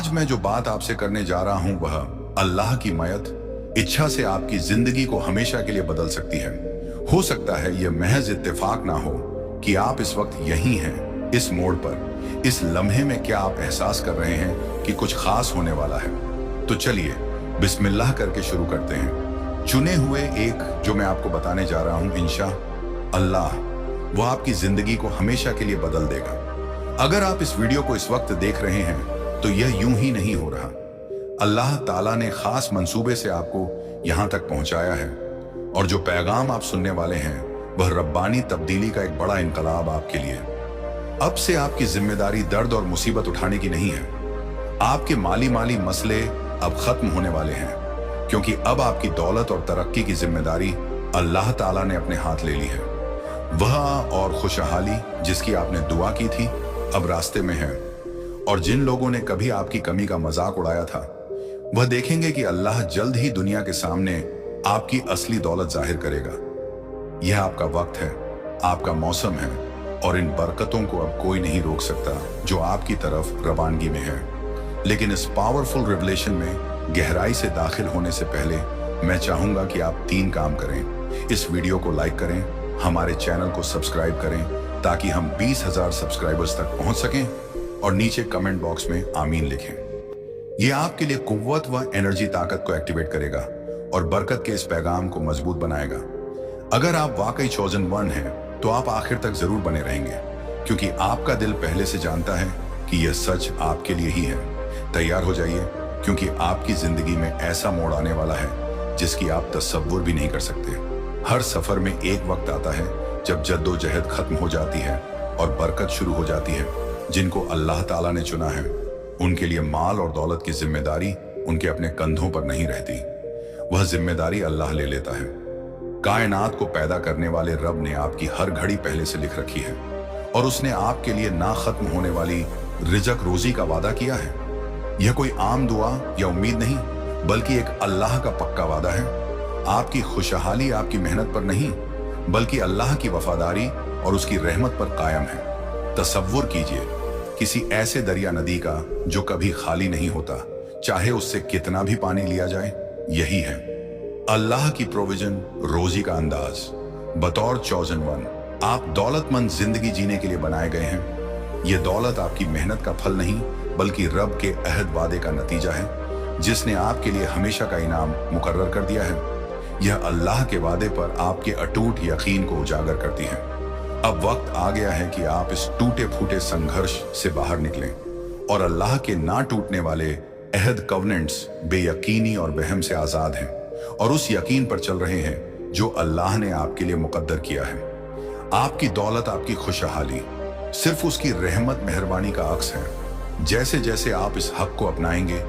आज मैं जो बात आपसे करने जा रहा हूं वह अल्लाह की मयत इच्छा से आपकी जिंदगी को हमेशा के लिए बदल सकती है। हो सकता है यह महज इत्तेफाक ना हो कि आप इस वक्त यहीं हैं, इस मोड़ पर, इस लम्हे में क्या आप एहसास कर रहे हैं कि कुछ खास होने वाला है। तो चलिए बिस्मिल्लाह करके शुरू करते हैं। चुने हुए एक जो मैं आपको बताने जा रहा हूं, इंशा अल्लाह वो आपकी जिंदगी को हमेशा के लिए बदल देगा। अगर आप इस वीडियो को इस वक्त देख रहे हैं तो यह यूं ही नहीं हो रहा। अल्लाह ताला ने खास मंसूबे से आपको यहां तक पहुंचाया है, और जो पैगाम आप सुनने वाले हैं वह रब्बानी तब्दीली का एक बड़ा इनकलाब आपके लिए। अब से आपकी जिम्मेदारी दर्द और मुसीबत उठाने की नहीं है। आपके माली मसले अब खत्म होने वाले हैं, क्योंकि अब आपकी दौलत और तरक्की की जिम्मेदारी अल्लाह ताला ने अपने हाथ ले ली है। वह और खुशहाली जिसकी आपने दुआ की थी अब रास्ते में है, और जिन लोगों ने कभी आपकी कमी का मजाक उड़ाया था वह देखेंगे कि अल्लाह जल्द ही दुनिया के सामने आपकी असली दौलत जाहिर करेगा। यह आपका वक्त है, आपका मौसम है, और इन बरकतों को अब कोई नहीं रोक सकता जो आपकी तरफ रवानगी में है। लेकिन इस पावरफुल रिवलेशन में गहराई से दाखिल होने से पहले मैं चाहूंगा कि आप 3 काम करें। इस वीडियो को लाइक करें, हमारे चैनल को सब्सक्राइब करें ताकि हम 20,000 सब्सक्राइबर्स तक पहुंच सकें, और नीचे कमेंट बॉक्स में आमीन लिखें। यह आपके लिए कुव्वत व एनर्जी ताकत को एक्टिवेट करेगा और बरकत के इस पैगाम को मजबूत बनाएगा। अगर आप वाकई चोजन वन हैं तो आप आखिर तक जरूर बने रहेंगे, क्योंकि आपका दिल पहले से जानता है कि यह सच आपके लिए ही है। तैयार हो जाइए, क्योंकि आपकी जिंदगी में ऐसा मोड़ आने वाला है जिसकी आप तसव्वुर भी नहीं कर सकते। हर सफर में एक वक्त आता है जब जद्दोजहद खत्म हो जाती है और बरकत शुरू हो जाती है। जिनको अल्लाह ताला ने चुना है उनके लिए माल और दौलत की जिम्मेदारी उनके अपने कंधों पर नहीं रहती, वह जिम्मेदारी अल्लाह ले लेता है। कायनात को पैदा करने वाले रब ने आपकी हर घड़ी पहले से लिख रखी है, और उसने आपके लिए ना खत्म होने वाली रिजक रोजी का वादा किया है। यह कोई आम दुआ या उम्मीद नहीं, बल्कि एक अल्लाह का पक्का वादा है। आपकी खुशहाली आपकी मेहनत पर नहीं, बल्कि अल्लाह की वफादारी और उसकी रहमत पर कायम है। तसव्वुर कीजिए किसी ऐसे दरिया नदी का जो कभी खाली नहीं होता, चाहे उससे कितना भी पानी लिया जाए। यही है अल्लाह की प्रोविजन, रोजी का अंदाज। बतौर चोजन वन आप दौलतमंद जिंदगी जीने के लिए बनाए गए हैं। यह दौलत आपकी मेहनत का फल नहीं, बल्कि रब के अहद वादे का नतीजा है, जिसने आपके लिए हमेशा का इनाम मुकर्रर कर दिया है। यह अल्लाह के वादे पर आपके अटूट यकीन को उजागर करती है। अब वक्त आ गया है कि आप इस टूटे फूटे संघर्ष से बाहर निकलें और अल्लाह के ना टूटने वाले अहद कवनेंट्स, बेयकीनी और वहम से आजाद हैं, और उस यकीन पर चल रहे हैं जो अल्लाह ने आपके लिए मुकद्दर किया है। आपकी दौलत, आपकी खुशहाली सिर्फ उसकी रहमत मेहरबानी का अक्स है। जैसे जैसे आप इस हक को अपनाएंगे,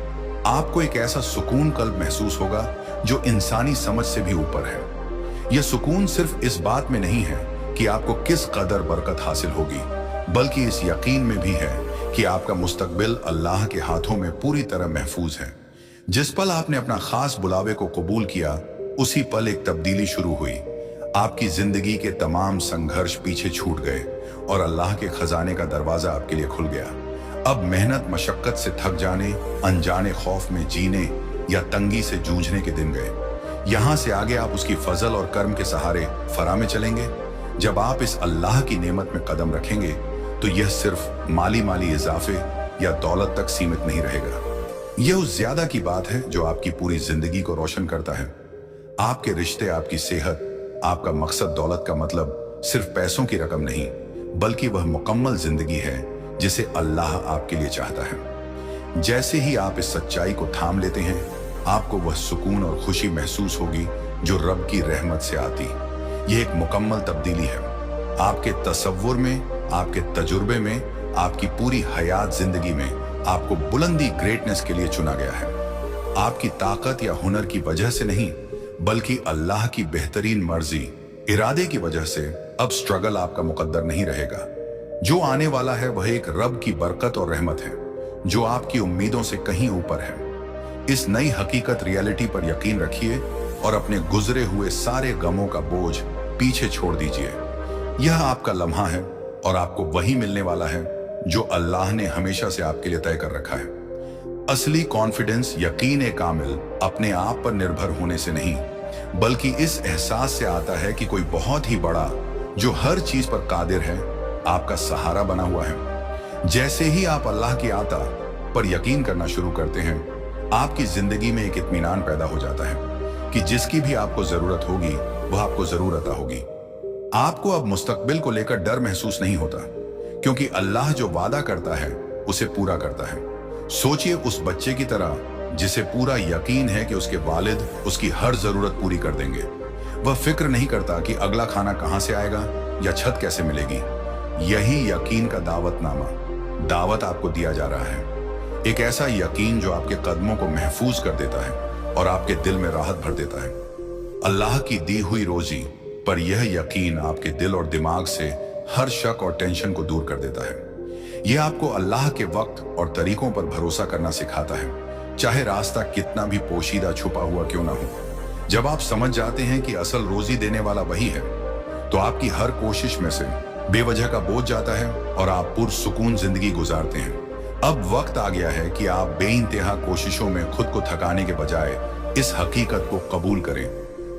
आपको एक ऐसा सुकून कल्ब महसूस होगा जो इंसानी समझ से भी ऊपर है। यह सुकून सिर्फ इस बात में नहीं है कि आपको किस कदर बरकत हासिल होगी, बल्कि इस यकीन में भी है कि आपका मुस्तकबिल अल्लाह के हाथों में पूरी तरह महफूज है। जिस पल आपने अपना खास बुलावे को कबूल किया, उसी पल एक तब्दीली शुरू हुई। आपकी जिंदगी के तमाम संघर्ष पीछे छूट गए और अल्लाह के खजाने का दरवाजा आपके लिए खुल गया। अब मेहनत मशक्कत से थक जाने, अनजाने खौफ में जीने या तंगी से जूझने के दिन गए। यहां से आगे आप उसकी फजल और कर्म के सहारे फराह में चलेंगे। जब आप इस अल्लाह की नेमत में कदम रखेंगे तो यह सिर्फ माली इजाफे या दौलत तक सीमित नहीं रहेगा। यह उस ज्यादा की बात है जो आपकी पूरी जिंदगी को रोशन करता है। आपके रिश्ते, आपकी सेहत, आपका मकसद। दौलत का मतलब सिर्फ पैसों की रकम नहीं, बल्कि वह मुकम्मल जिंदगी है जिसे अल्लाह आपके लिए चाहता है। जैसे ही आप इस सच्चाई को थाम लेते हैं, आपको वह सुकून और खुशी महसूस होगी जो रब की रहमत से आती। यह एक मुकम्मल तब्दीली है। आपके तसव्वुर में, आपके तजुर्बे में, आपकी पूरी हयात जिंदगी में आपको बुलंदी, ग्रेटनेस के लिए चुना गया है। आपकी ताकत या हुनर की वजह से नहीं, बल्कि अल्लाह की बेहतरीन मर्जी, इरादे की वजह से अब स्ट्रगल आपका मुकद्दर नहीं रहेगा। जो आने वाला है वह एक रब की बरकत और रहमत है जो आपकी उम्मीदों से कहीं ऊपर है। इस नई हकीकत, रियलिटी पर यकीन रखिए और अपने गुजरे हुए सारे गमों का बोझ पीछे छोड़ दीजिए। यह आपका लम्हा है और आपको वही मिलने वाला है जो अल्लाह ने हमेशा से आपके लिए तय कर रखा है। असली कॉन्फिडेंस यकीन कामिल अपने आप पर निर्भर होने से नहीं, बल्कि इस एहसास से आता है कि कोई बहुत ही बड़ा, जो हर चीज पर कादिर है, आपका सहारा बना हुआ है। जैसे ही आप अल्लाह की आता पर यकीन करना शुरू करते हैं, आपकी जिंदगी में एक इत्मीनान पैदा हो जाता है कि जिसकी भी आपको जरूरत होगी वह आपको जरूर अता होगी। आपको अब मुस्तकबिल को लेकर डर महसूस नहीं होता, क्योंकि अल्लाह जो वादा करता है उसे पूरा करता है। सोचिए उस बच्चे की तरह जिसे पूरा यकीन है कि उसके वालिद उसकी हर जरूरत पूरी कर देंगे। वह फिक्र नहीं करता कि अगला खाना कहां से आएगा या छत कैसे मिलेगी। यही यकीन का दावत आपको दिया जा रहा है। एक ऐसा यकीन जो आपके कदमों को महफूज कर देता है और आपके दिल में राहत भर देता है। अल्लाह की दी हुई रोजी पर यह यकीन आपके दिल और दिमाग से हर शक और टेंशन को दूर कर देता है। यह आपको अल्लाह के वक्त और तरीकों पर भरोसा करना सिखाता है, चाहे रास्ता कितना भी पोशीदा छुपा हुआ क्यों ना हो। जब आप समझ जाते हैं कि असल रोजी देने वाला वही है, तो आपकी हर कोशिश में से बेवजह का बोझ जाता है और आप पुरसुकून जिंदगी गुजारते हैं। अब वक्त आ गया है कि आप बेइंतहा कोशिशों में खुद को थकाने के बजाय इस हकीकत को कबूल करें।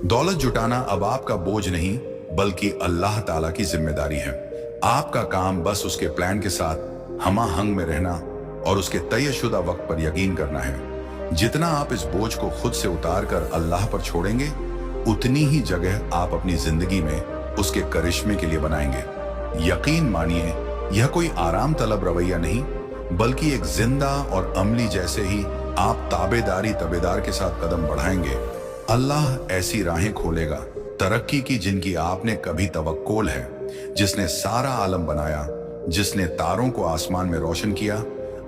दौलत जुटाना अब आपका बोझ नहीं, बल्कि अल्लाह ताला की जिम्मेदारी है। आपका काम बस उसके प्लान के साथ हमाहंग में रहना और उसके तयशुदा वक्त पर यकीन करना है। जितना आप इस बोझ को खुद से उतार कर अल्लाह पर छोड़ेंगे, उतनी ही जगह आप अपनी जिंदगी में उसके करिश्मे के लिए बनाएंगे। यकीन मानिए, यह कोई आराम तलब रवैया नहीं, बल्कि एक जिंदा और अमली जैसे ही आप तबेदार के साथ कदम बढ़ाएंगे, अल्लाह ऐसी राहें खोलेगा तरक्की की जिनकी आपने कभी तवक्कुल है। जिसने सारा आलम बनाया, जिसने तारों को आसमान में रोशन किया,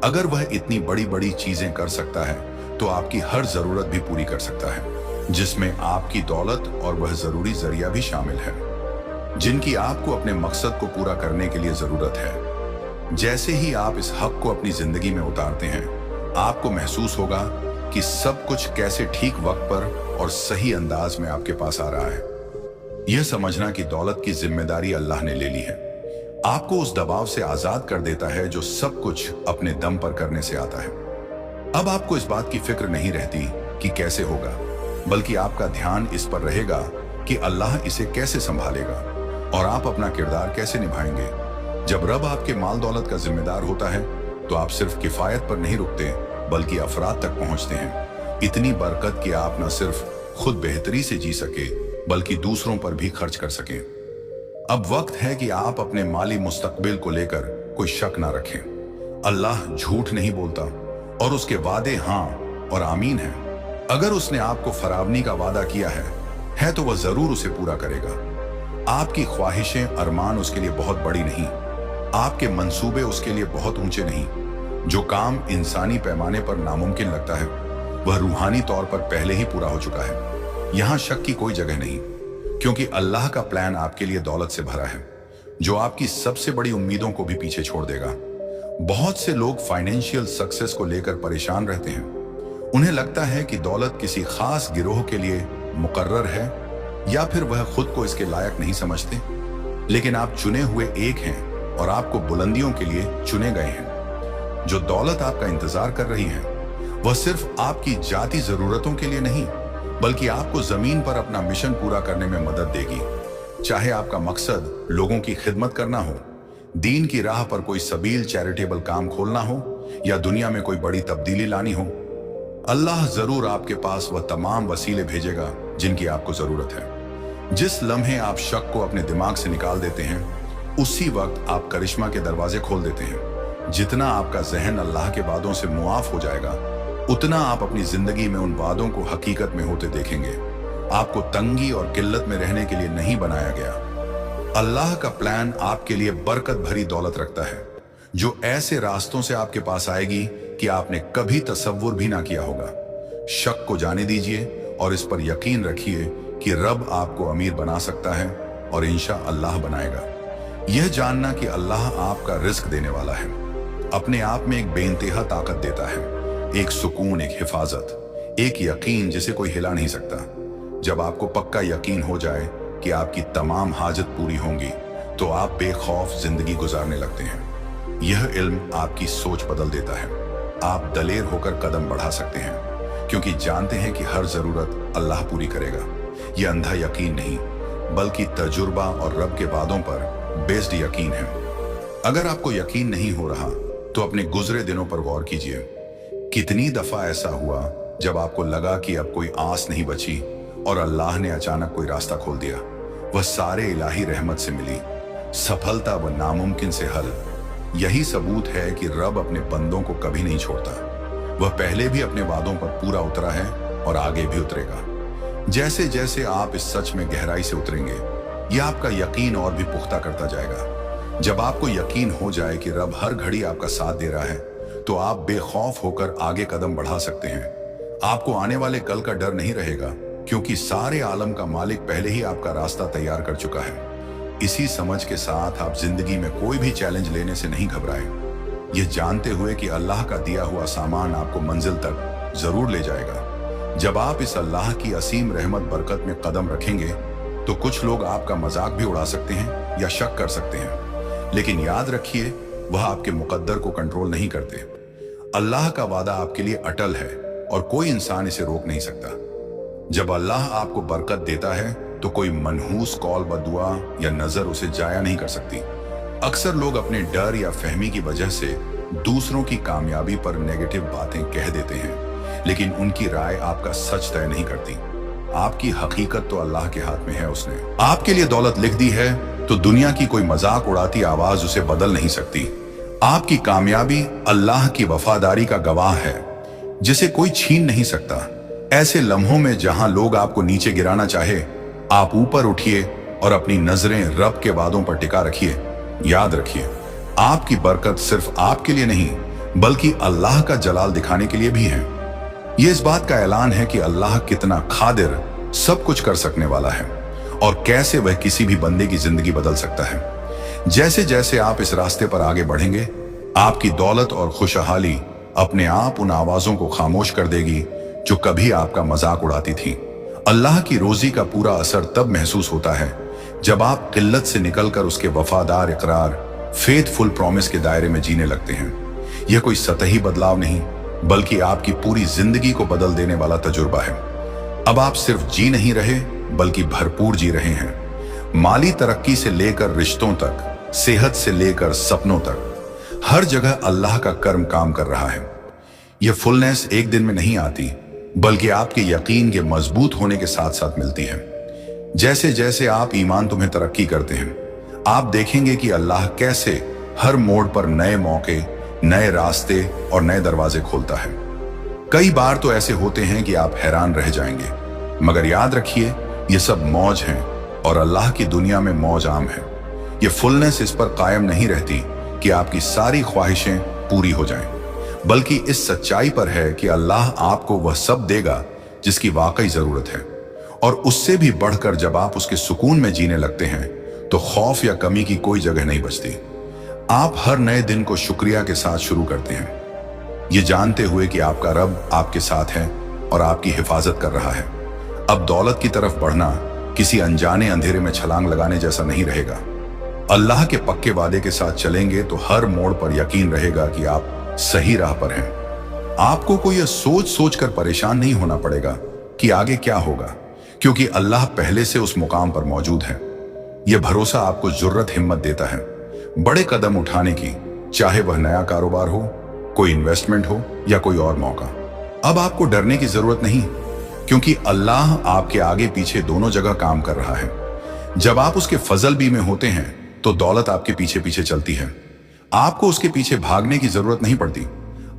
अगर वह इतनी बड़ी बड़ी चीजें कर सकता है तो आपकी हर जरूरत भी पूरी कर सकता है, जिसमें आपकी दौलत और वह जरूरी जरिया भी शामिल है जिनकी आपको अपने मकसद को पूरा करने के लिए जरूरत है। जैसे ही आप इस हक को अपनी जिंदगी में उतारते हैं, आपको महसूस होगा कि सब कुछ कैसे ठीक वक्त पर और सही अंदाज में आपके पास आ रहा है। यह समझना कि दौलत की जिम्मेदारी अल्लाह ने ले ली है, आपको उस दबाव से आजाद कर देता है जो सब कुछ अपने दम पर करने से आता है। अब आपको इस बात की फिक्र नहीं रहती कि कैसे होगा, बल्कि आपका ध्यान इस पर रहेगा कि अल्लाह इसे कैसे संभालेगा और आप अपना किरदार कैसे निभाएंगे। जब रब आपके माल दौलत का जिम्मेदार होता है, तो आप सिर्फ किफायत पर नहीं रुकते, बल्कि अफराद तक पहुंचते हैं। इतनी बरकत कि आप न सिर्फ खुद बेहतरी से जी सके, बल्कि दूसरों पर भी खर्च कर सकें। अब वक्त है कि आप अपने माली मुस्तकबिल को लेकर कोई शक ना रखें। अल्लाह झूठ नहीं बोलता और उसके वादे हाँ और आमीन है। अगर उसने आपको फरावनी का वादा किया है तो वह जरूर उसे पूरा करेगा। आपकी ख्वाहिशें अरमान उसके लिए बहुत बड़ी नहीं, आपके मंसूबे उसके लिए बहुत ऊंचे नहीं। जो काम इंसानी पैमाने पर नामुमकिन लगता है, वह रूहानी तौर पर पहले ही पूरा हो चुका है। यहां शक की कोई जगह नहीं, क्योंकि अल्लाह का प्लान आपके लिए दौलत से भरा है, जो आपकी सबसे बड़ी उम्मीदों को भी पीछे छोड़ देगा। बहुत से लोग फाइनेंशियल सक्सेस को लेकर परेशान रहते हैं। उन्हें लगता है कि दौलत किसी खास गिरोह के लिए मुकर्रर है, या फिर वह खुद को इसके लायक नहीं समझते। लेकिन आप चुने हुए एक हैं और आपको बुलंदियों के लिए चुने गए हैं। जो दौलत आपका इंतजार कर रही है, वह सिर्फ आपकी जाती जरूरतों के लिए नहीं, बल्कि आपको जमीन पर अपना मिशन पूरा करने में मदद देगी। चाहे आपका मकसद लोगों की खिदमत करना हो, दीन की राह पर कोई सबील चैरिटेबल काम खोलना हो, या दुनिया में कोई बड़ी तब्दीली लानी हो, अल्लाह जरूर आपके पास वह तमाम वसीले भेजेगा जिनकी आपको जरूरत है। जिस लम्हे आप शक को अपने दिमाग से निकाल देते हैं, उसी वक्त आप करिश्मा के दरवाजे खोल देते हैं। जितना आपका जहन अल्लाह के वादों से मुआफ हो जाएगा, उतना आप अपनी जिंदगी में उन वादों को हकीकत में होते देखेंगे। आपको तंगी और किल्लत में रहने के लिए नहीं बनाया गया। अल्लाह का प्लान आपके लिए बरकत भरी दौलत रखता है, जो ऐसे रास्तों से आपके पास आएगी कि आपने कभी तसव्वुर भी ना किया होगा। शक को जाने दीजिए और इस पर यकीन रखिए कि रब आपको अमीर बना सकता है और इंशाअल्लाह बनाएगा। यह जानना कि अल्लाह आपका रिस्क देने वाला है, अपने आप में एक बेइंतहा ताकत देता है, एक सुकून, एक हिफाजत, एक यकीन जिसे कोई हिला नहीं सकता। जब आपको पक्का यकीन हो जाए कि आपकी तमाम हाजत पूरी होंगी, तो आप बेखौफ जिंदगी गुजारने लगते हैं। यह इल्म आपकी सोच बदल देता है। आप दलेर होकर कदम बढ़ा सकते हैं, क्योंकि जानते हैं कि हर जरूरत अल्लाह पूरी करेगा। यह अंधा यकीन नहीं, बल्कि तजुर्बा और रब के वादों पर बेस्ड यकीन है। अगर आपको यकीन नहीं हो रहा तो अपने गुजरे दिनों पर गौर कीजिए। कितनी दफा ऐसा हुआ जब आपको लगा कि अब कोई आस नहीं बची और अल्लाह ने अचानक कोई रास्ता खोल दिया। वह सारे इलाही रहमत से मिली सफलता व नामुमकिन से हल। यही सबूत है कि रब अपने बंदों को कभी नहीं छोड़ता। वह पहले भी अपने वादों पर पूरा उतरा है और आगे भी उतरेगा। जैसे जैसे आप इस सच में गहराई से उतरेंगे, यह आपका यकीन और भी पुख्ता करता जाएगा। जब आपको यकीन हो जाए कि रब हर घड़ी आपका साथ दे रहा है, तो आप बेखौफ होकर आगे कदम बढ़ा सकते हैं। आपको आने वाले कल का डर नहीं रहेगा, क्योंकि सारे आलम का मालिक पहले ही आपका रास्ता तैयार कर चुका है। इसी समझ के साथ आप जिंदगी में कोई भी चैलेंज लेने से नहीं घबराएं, ये जानते हुए कि अल्लाह का दिया हुआ सामान आपको मंजिल तक जरूर ले जाएगा। जब आप इस अल्लाह की असीम रहमत बरकत में कदम रखेंगे, तो कुछ लोग आपका मजाक भी उड़ा सकते हैं या शक कर सकते हैं, लेकिन याद रखिए, वह आपके मुकद्दर को कंट्रोल नहीं करते। अल्लाह का वादा आपके लिए अटल है और कोई इंसान इसे रोक नहीं सकता। जब अल्लाह आपको बरकत देता है, तो कोई मनहूस कौल बदुआ या नजर उसे जाया नहीं कर सकती। अक्सर लोग अपने डर या फहमी की वजह से दूसरों की कामयाबी पर नेगेटिव बातें कह देते हैं, लेकिन उनकी राय आपका सच तय नहीं करती। आपकी हकीकत तो अल्लाह के हाथ में है। उसने आपके लिए दौलत लिख दी है, तो दुनिया की कोई मजाक उड़ाती आवाज उसे बदल नहीं सकती। आपकी कामयाबी अल्लाह की वफादारी का गवाह है, जिसे कोई छीन नहीं सकता। ऐसे लम्हों में जहां लोग आपको नीचे गिराना चाहे, आप ऊपर उठिए और अपनी नजरें रब के वादों पर टिका रखिए। याद रखिए, आपकी बरकत सिर्फ आपके लिए नहीं, बल्कि अल्लाह का जलाल दिखाने के लिए भी है। यह इस बात का ऐलान है कि अल्लाह कितना खादिर, सब कुछ कर सकने वाला है, और कैसे वह किसी भी बंदे की जिंदगी बदल सकता है। जैसे जैसे आप इस रास्ते पर आगे बढ़ेंगे, आपकी दौलत और खुशहाली अपने आप उन आवाजों को खामोश कर देगी जो कभी आपका मजाक उड़ाती थी। अल्लाह की रोजी का पूरा असर तब महसूस होता है जब आप किल्लत से निकलकर उसके वफादार इकरार, फेथफुल प्रॉमिस के दायरे में जीने लगते हैं। यह कोई सतही बदलाव नहीं, बल्कि आपकी पूरी जिंदगी को बदल देने वाला तजुर्बा है। अब आप सिर्फ जी नहीं रहे, बल्कि भरपूर जी रहे हैं। माली तरक्की से लेकर रिश्तों तक, सेहत से लेकर सपनों तक, हर जगह अल्लाह का कर्म काम कर रहा है। यह फुलनेस एक दिन में नहीं आती, बल्कि आपके यकीन के मजबूत होने के साथ साथ मिलती है। जैसे जैसे आप ईमान तुम्हें तरक्की करते हैं, आप देखेंगे कि अल्लाह कैसे हर मोड़ पर नए मौके, नए रास्ते और नए दरवाजे खोलता है। कई बार तो ऐसे होते हैं कि आप हैरान रह जाएंगे, मगर याद रखिए, ये सब मौज हैं और अल्लाह की दुनिया में मौज आम है। ये फुलनेस इस पर कायम नहीं रहती कि आपकी सारी ख्वाहिशें पूरी हो जाएं, बल्कि इस सच्चाई पर है कि अल्लाह आपको वह सब देगा जिसकी वाकई जरूरत है। और उससे भी बढ़कर जब आप उसके सुकून में जीने लगते हैं, तो खौफ या कमी की कोई जगह नहीं बचती। आप हर नए दिन को शुक्रिया के साथ शुरू करते हैं, ये जानते हुए कि आपका रब आपके साथ है और आपकी हिफाजत कर रहा है। अब दौलत की तरफ बढ़ना किसी अनजाने अंधेरे में छलांग लगाने जैसा नहीं रहेगा। अल्लाह के पक्के वादे के साथ चलेंगे तो हर मोड़ पर यकीन रहेगा कि आप सही राह पर हैं। आपको कोई यह सोच सोच कर परेशान नहीं होना पड़ेगा कि आगे क्या होगा, क्योंकि अल्लाह पहले से उस मुकाम पर मौजूद है। यह भरोसा आपको जुर्रत हिम्मत देता है बड़े कदम उठाने की, चाहे वह नया कारोबार हो, कोई इन्वेस्टमेंट हो या कोई और मौका। अब आपको डरने की जरूरत नहीं, क्योंकि अल्लाह आपके आगे पीछे दोनों जगह काम कर रहा है। जब आप उसके फजल भी में होते हैं, तो दौलत आपके पीछे पीछे चलती है। आपको उसके पीछे भागने की जरूरत नहीं पड़ती।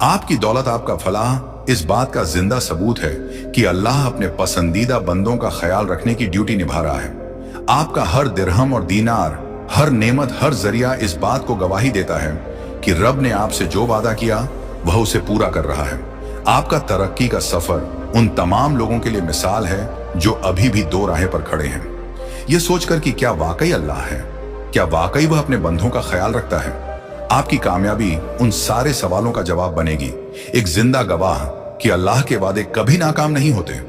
आपकी दौलत, आपका फलाह इस बात का जिंदा सबूत है कि अल्लाह अपने पसंदीदा बंदों का ख्याल रखने की ड्यूटी निभा रहा है। आपका हर दिरहम और दीनार, हर नेमत, हर जरिया इस बात को गवाही देता है कि रब ने आपसे जो वादा किया वह उसे पूरा कर रहा है। आपका तरक्की का सफर उन तमाम लोगों के लिए मिसाल है जो अभी भी दो राहें पर खड़े हैं, यह सोचकर कि क्या वाकई अल्लाह है, क्या वाकई वह अपने बंदों का ख्याल रखता है। आपकी कामयाबी उन सारे सवालों का जवाब बनेगी, एक जिंदा गवाह कि अल्लाह के वादे कभी नाकाम नहीं होते।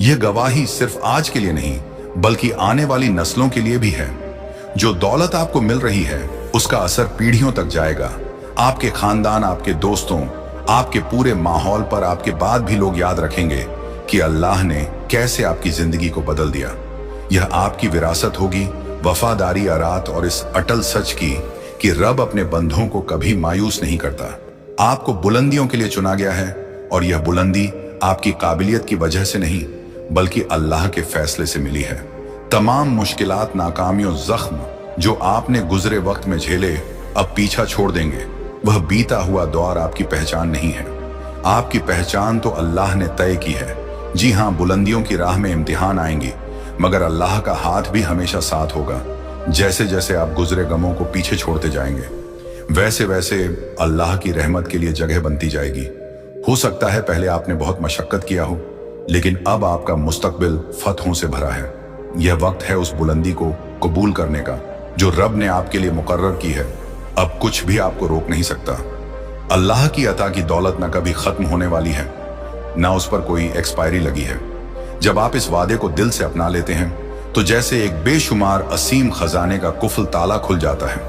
यह गवाही सिर्फ आज के लिए नहीं, बल्कि आने वाली नस्लों के लिए भी है। जो दौलत आपको मिल रही है, उसका असर पीढ़ियों तक जाएगा। आपके खानदान, आपके दोस्तों, आपके पूरे माहौल पर आपके बाद भी लोग याद रखेंगे कि अल्लाह ने कैसे आपकी जिंदगी को बदल दिया। यह आपकी विरासत होगी, वफादारी, अरात और इस अटल सच की कि रब अपने बंधुओं को कभी मायूस नहीं करता। आपको बुलंदियों के लिए चुना गया है और यह बुलंदी आपकी काबिलियत की वजह से नहीं बल्कि अल्लाह के फैसले से मिली है। तमाम मुश्किलात, नाकामियों, जख्म जो आपने गुजरे वक्त में झेले अब पीछा छोड़ देंगे। वह बीता हुआ दौर आपकी पहचान नहीं है, आपकी पहचान तो अल्लाह ने तय की है। जी हाँ, बुलंदियों की राह में इम्तिहान आएंगी मगर अल्लाह का हाथ भी हमेशा साथ होगा। जैसे जैसे आप गुजरे गमों को पीछे छोड़ते जाएंगे वैसे वैसे अल्लाह की रहमत के लिए जगह बनती जाएगी। हो सकता है पहले आपने बहुत मशक्कत किया हो लेकिन अब आपका मुस्तकबिल फतहों से भरा है। यह वक्त है उस बुलंदी को कबूल करने का जो रब ने आपके लिए मुकर्रर की है। अब कुछ भी आपको रोक नहीं सकता। अल्लाह की अता की दौलत न कभी खत्म होने वाली है, ना उस पर कोई एक्सपायरी लगी है। जब आप इस वादे को दिल से अपना लेते हैं तो जैसे एक बेशुमार असीम खजाने का कुफल ताला खुल जाता है।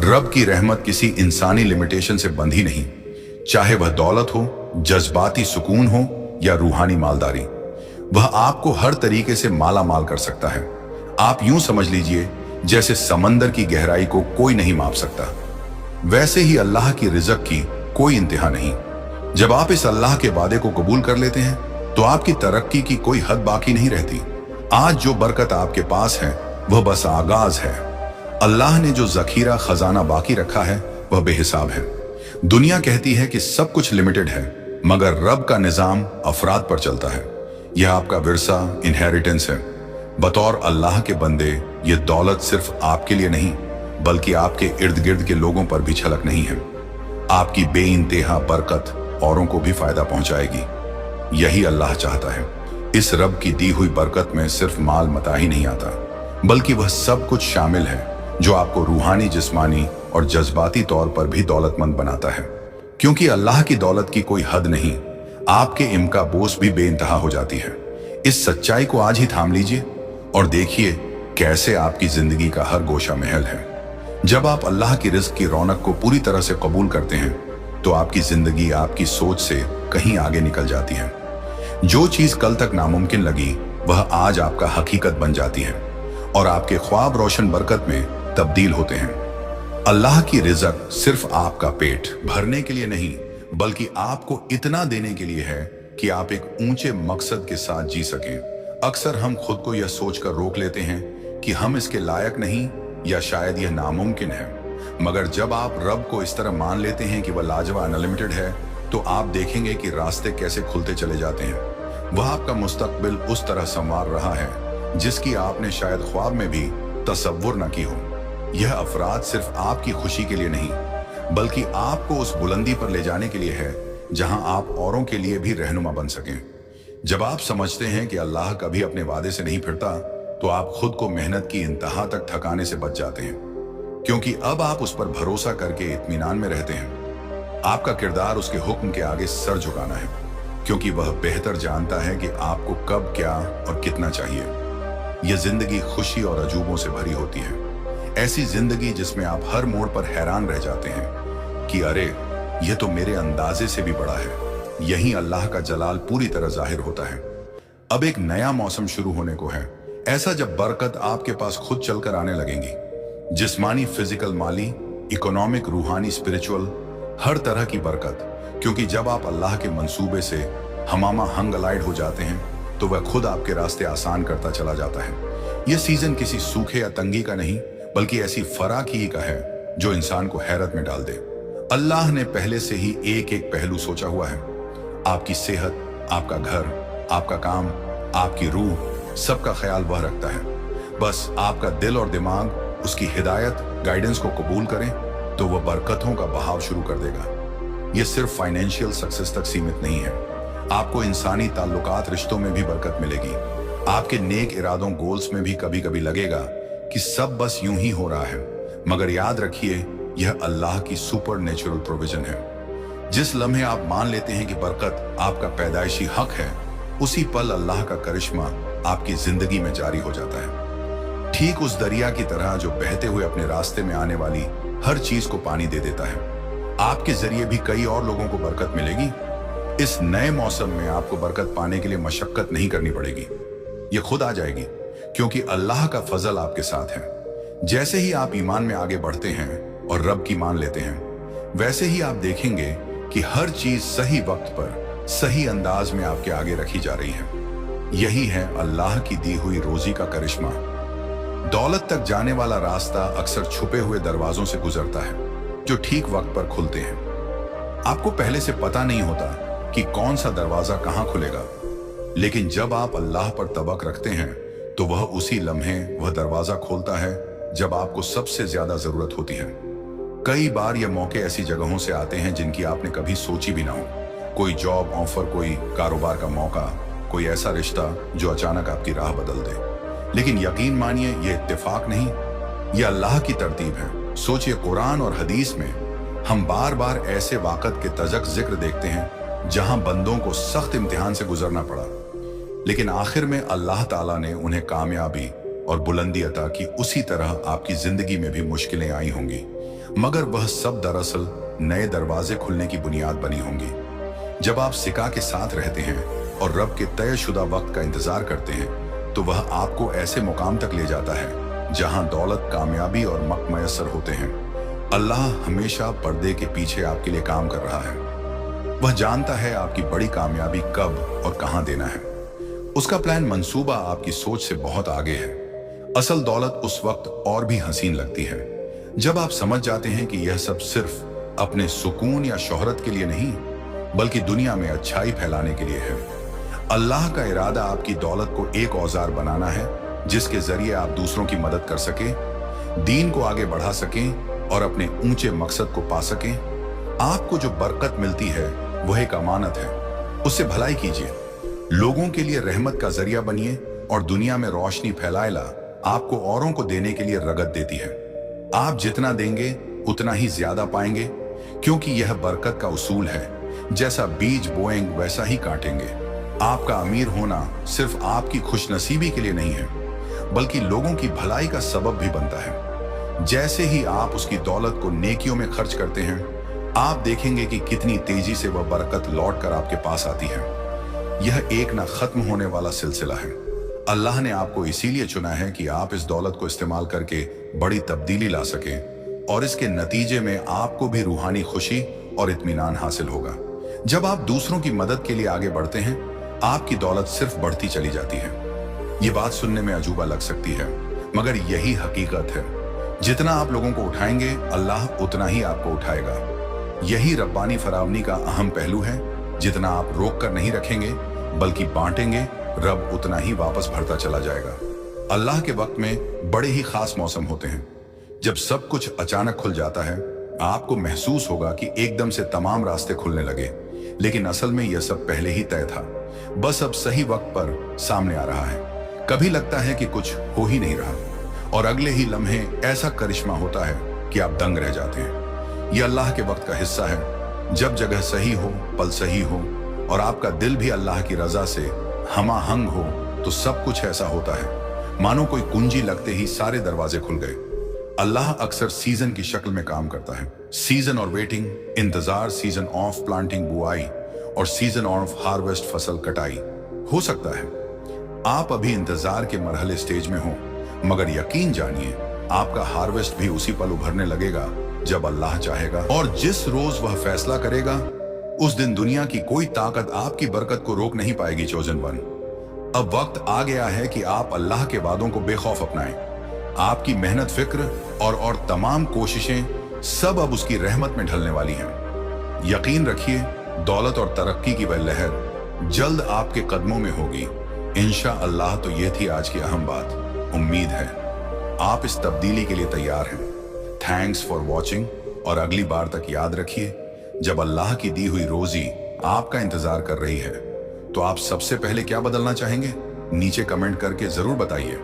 रब की रहमत किसी इंसानी लिमिटेशन से बंधी नहीं, चाहे वह दौलत हो, जज्बाती सुकून हो या रूहानी मालदारी। वह आपको हर तरीके से माला माल कर सकता है। आप यूं समझ लीजिए जैसे समंदर की गहराई को कोई नहीं माप सकता, वैसे ही अल्लाह की रिज़्क़ की कोई इंतहा नहीं। जब आप इस अल्लाह के वादे को कबूल कर लेते हैं तो आपकी तरक्की की कोई हद बाकी नहीं रहती। आज जो बरकत आपके पास है वह बस आगाज है। अल्लाह ने जो जखीरा खजाना बाकी रखा है वह बेहिसाब है। दुनिया कहती है कि सब कुछ लिमिटेड है मगर रब का निजाम अफराद पर चलता है। यह आपका विरसा, इनहेरिटेंस है। बतौर अल्लाह के बंदे ये दौलत सिर्फ आपके लिए नहीं बल्कि आपके इर्द गिर्द के लोगों पर भी छलक नहीं है। आपकी बेइंतहा बरकत औरों को भी फायदा पहुंचाएगी। यही अल्लाह चाहता है। इस रब की दी हुई बरकत में सिर्फ माल मता ही नहीं आता बल्कि वह सब कुछ शामिल है जो आपको रूहानी, जिस्मानी और जज्बाती तौर पर भी दौलतमंद बनाता है। क्योंकि अल्लाह की दौलत की कोई हद नहीं, आपके इम्का बोझ भी बेइंतहा हो जाती है। इस सच्चाई को आज ही थाम लीजिए और देखिए कैसे आपकी जिंदगी का हर गोशा महल है। जब आप अल्लाह की रिज़्क़ की रौनक को पूरी तरह से कबूल करते हैं तो आपकी जिंदगी आपकी सोच से कहीं आगे निकल जाती है। जो चीज कल तक नामुमकिन लगी वह आज आपका हकीकत बन जाती है और आपके ख्वाब रोशन बरकत में तब्दील होते हैं। अल्लाह की रिज़्क़ सिर्फ आपका पेट भरने के लिए नहीं बल्कि आपको इतना देने के लिए है कि आप एक ऊंचे मकसद के साथ जी सकें। अक्सर हम खुद को यह सोचकर रोक लेते हैं कि हम इसके लायक नहीं या शायद यह नामुमकिन है, मगर जब आप रब को इस तरह मान लेते हैं कि वह लाजवाब, अनलिमिटेड है तो आप देखेंगे कि रास्ते कैसे खुलते चले जाते हैं। वह आपका मुस्तकबिल उस तरह संवार रहा है जिसकी आपने शायद ख्वाब में भी तसव्वुर न की हो। यह अफराद सिर्फ आपकी खुशी के लिए नहीं बल्कि आपको उस बुलंदी पर ले जाने के लिए है जहां आप औरों के लिए भी रहनुमा बन सकें। जब आप समझते हैं कि अल्लाह कभी अपने वादे से नहीं फिरता तो आप खुद को मेहनत की इंतहा तक थकाने से बच जाते हैं, क्योंकि अब आप उस पर भरोसा करके इत्मीनान में रहते हैं। आपका किरदार उसके हुक्म के आगे सर झुकाना है, क्योंकि वह बेहतर जानता है कि आपको कब, क्या और कितना चाहिए। यह जिंदगी खुशी और अजूबों से भरी होती है, ऐसी जिंदगी जिसमें आप हर मोड़ पर हैरान रह जाते हैं कि अरे यह तो मेरे अंदाजे से भी बड़ा है। यहीं अल्लाह का जलाल पूरी तरह जाहिर होता है। अब एक नया मौसम शुरू होने को है, ऐसा जब बरकत आपके पास खुद चलकर आने लगेंगी। जिस्मानी, फिजिकल, माली, इकोनॉमिक, रूहानी, स्पिरिचुअल, हर तरह की बरकत। क्योंकि जब आप अल्लाह के मंसूबे से हमामा हंग अलाइड हो जाते हैं तो वह खुद आपके रास्ते आसान करता चला जाता है। यह सीजन किसी सूखे या तंगी का नहीं बल्कि ऐसी फराखी का है जो इंसान को हैरत में डाल दे। अल्लाह ने पहले से ही एक एक पहलू सोचा हुआ है। आपकी सेहत, आपका घर, आपका काम, आपकी रूह, सबका ख्याल वह रखता है। बस आपका दिल और दिमाग उसकी हिदायत, गाइडेंस को कबूल करें तो वह बरकतों का बहाव शुरू कर देगा। यह सिर्फ फाइनेंशियल सक्सेस तक सीमित नहीं है, आपको इंसानी ताल्लुकात, रिश्तों में भी बरकत मिलेगी। आपके नेक इरादों, गोल्स में भी कभी कभी लगेगा कि सब बस यूं ही हो रहा है, मगर याद रखिए यह अल्लाह की सुपर नेचुरल प्रोविजन है। जिस लम्हे आप मान लेते हैं कि बरकत आपका पैदाइशी हक है, उसी पल अल्लाह का करिश्मा आपकी जिंदगी में जारी हो जाता है। ठीक उस दरिया की तरह जो बहते हुए अपने रास्ते में आने वाली हर चीज को पानी दे देता है। आपके जरिए भी कई और लोगों को बरकत मिलेगी। इस नए मौसम में आपको बरकत पाने के लिए मशक्कत नहीं करनी पड़ेगी, ये खुद आ जाएगी, क्योंकि अल्लाह का फजल आपके साथ है। जैसे ही आप ईमान में आगे बढ़ते हैं और रब की मान लेते हैं, वैसे ही आप देखेंगे कि हर चीज सही वक्त पर सही अंदाज में आपके आगे रखी जा रही है। यही है अल्लाह की दी हुई रोजी का करिश्मा। दौलत तक जाने वाला रास्ता अक्सर छुपे हुए दरवाजों से गुजरता है, जो ठीक वक्त पर खुलते हैं। आपको पहले से पता नहीं होता कि कौन सा दरवाजा कहां खुलेगा, लेकिन जब आप अल्लाह पर तवक्ल रखते हैं तो वह उसी लम्हे वह दरवाजा खोलता है जब आपको सबसे ज्यादा जरूरत होती है। कई बार ये मौके ऐसी जगहों से आते हैं जिनकी आपने कभी सोची भी ना हो। कोई जॉब ऑफर, कोई कारोबार का मौका, कोई ऐसा रिश्ता जो अचानक आपकी राह बदल दे। लेकिन यकीन मानिए, ये इत्तेफाक नहीं, ये अल्लाह की तरतीब है। सोचिए, कुरान और हदीस में हम बार बार ऐसे वाक़त के तजक जिक्र देखते हैं जहां बंदों को सख्त इम्तिहान से गुजरना पड़ा, लेकिन आखिर में अल्लाह ताला ने उन्हें कामयाबी और बुलंदी अता की। उसी तरह आपकी जिंदगी में भी मुश्किलें आई होंगी, मगर वह सब दरअसल नए दरवाजे खुलने की बुनियाद बनी होंगी। जब आप सिका के साथ रहते हैं और रब के तयशुदा वक्त का इंतजार करते हैं, तो वह आपको ऐसे मुकाम तक ले जाता है जहां दौलत, कामयाबी और मक मयसर होते हैं। अल्लाह हमेशा पर्दे के पीछे आपके लिए काम कर रहा है। वह जानता है आपकी बड़ी कामयाबी कब और कहां देना है। उसका प्लान, मंसूबा आपकी सोच से बहुत आगे है। असल दौलत उस वक्त और भी हसीन लगती है जब आप समझ जाते हैं कि यह सब सिर्फ अपने सुकून या शोहरत के लिए नहीं, बल्कि दुनिया में अच्छाई फैलाने के लिए है। अल्लाह का इरादा आपकी दौलत को एक औजार बनाना है जिसके जरिए आप दूसरों की मदद कर सकें, दीन को आगे बढ़ा सकें और अपने ऊंचे मकसद को पा सकें। आपको जो बरकत मिलती है वह एक अमानत है, उससे भलाई कीजिए, लोगों के लिए रहमत का जरिया बनिए और दुनिया में रोशनी फैलाएला आपको औरों को देने के लिए रगत देती है। आप जितना देंगे उतना ही ज्यादा पाएंगे, क्योंकि यह बरकत का उसूल है। जैसा बीज बोएंगे वैसा ही काटेंगे। आपका अमीर होना सिर्फ आपकी खुशनसीबी के लिए नहीं है, बल्कि लोगों की भलाई का सबब भी बनता है। जैसे ही आप उसकी दौलत को नेकियों में खर्च करते हैं, आप देखेंगे कि कितनी तेजी से वह बरकत लौट कर आपके पास आती है। यह एक ना खत्म होने वाला सिलसिला है। अल्लाह ने आपको इसीलिए चुना है कि आप इस दौलत को इस्तेमाल करके बड़ी तब्दीली ला सकें, और इसके नतीजे में आपको भी रूहानी खुशी और इत्मीनान हासिल होगा। जब आप दूसरों की मदद के लिए आगे बढ़ते हैं, आपकी दौलत सिर्फ बढ़ती चली जाती है। ये बात सुनने में अजूबा लग सकती है, मगर यही हकीकत है। जितना आप लोगों को उठाएंगे, अल्लाह उतना ही आपको उठाएगा। यही रब्बानी फरावनी का अहम पहलू है। जितना आप रोक कर नहीं रखेंगे बल्कि बांटेंगे, रब उतना ही वापस भरता चला जाएगा। अल्लाह के वक्त में बड़े ही खास मौसम होते हैं, जब सब कुछ अचानक खुल जाता है। आपको महसूस होगा कि एकदम से तमाम रास्ते खुलने लगे, लेकिन असल में यह सब पहले ही तय था, बस अब सही वक्त पर सामने आ रहा है। कभी लगता है कि कुछ हो ही नहीं रहा, और अगले ही लम्हे ऐसा करिश्मा होता है कि आप दंग रह जाते हैं। यह अल्लाह के वक्त का हिस्सा है। जब जगह सही हो, पल सही हो और आपका दिल भी अल्लाह की रजा से हमाहंग हो, तो सब कुछ ऐसा होता है मानो कोई कुंजी लगते ही सारे दरवाजे खुल गए। अल्लाह अक्सर सीजन की शक्ल में काम करता है। सीजन और वेटिंग, इंतजार, सीजन ऑफ प्लांटिंग बुआई और सीजन ऑफ हार्वेस्ट फसल कटाई। हो सकता है आप अभी इंतजार के मरहले स्टेज में हो, मगर यकीन जानिए आपका हार्वेस्ट भी उसी पल उभरने लगेगा जब अल्लाह चाहेगा, और जिस रोज वह फैसला करेगा उस दिन दुनिया की कोई ताकत आपकी बरकत को रोक नहीं पाएगी। चोजन वन, अब वक्त आ गया है कि आप अल्लाह के वादों को बेखौफ अपनाएं। आपकी मेहनत, फिक्र और तमाम कोशिशें सब अब उसकी रहमत में ढलने वाली हैं। यकीन रखिए, दौलत और तरक्की की वह लहर जल्द आपके कदमों में होगी इंशाअल्लाह। तो ये थी आज की अहम बात। उम्मीद है आप इस तब्दीली के लिए तैयार हैं। थैंक्स फॉर वॉचिंग, और अगली बार तक याद रखिए, जब अल्लाह की दी हुई रोजी आपका इंतजार कर रही है, तो आप सबसे पहले क्या बदलना चाहेंगे? नीचे कमेंट करके जरूर बताइए।